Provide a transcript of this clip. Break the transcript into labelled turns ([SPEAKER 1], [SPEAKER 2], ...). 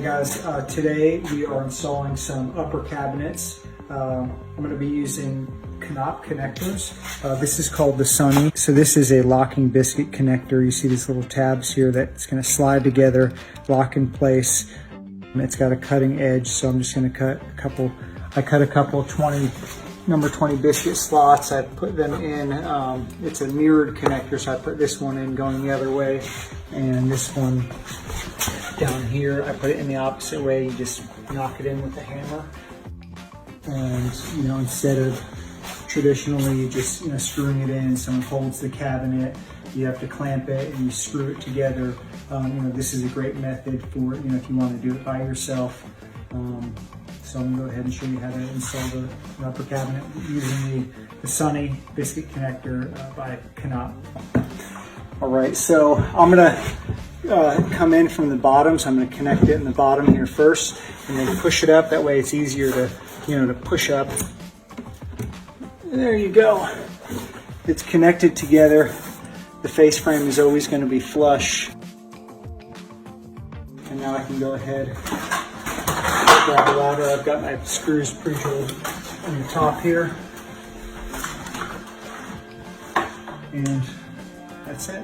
[SPEAKER 1] guys, today we are installing some upper cabinets. I'm going to be using KNAPP connectors. This is called the Sunny. So this is a locking biscuit connector. You see these little tabs here that's going to slide together, lock in place. And it's got a cutting edge, so I'm just going to cut a couple 20 biscuit slots. I put them in, it's a mirrored connector, so I put this one in going the other way, and this one down here, I put it in the opposite way. You just knock it in with a hammer. And, instead of traditionally just, screwing it in, someone holds the cabinet, you have to clamp it and you screw it together. This is a great method for, if you want to do it by yourself. So I'm going to go ahead and show you how to install the upper cabinet using the Sunny biscuit connector by KNAPP. All right, so I'm going to come in from the bottom, so I'm going to connect it in the bottom here first, and then push it up. That way it's easier to, to push up. There you go. It's connected together. The face frame is always going to be flush. And now I can go ahead, grab a ladder. I've got my screws pre-drilled on the top here. And that's it.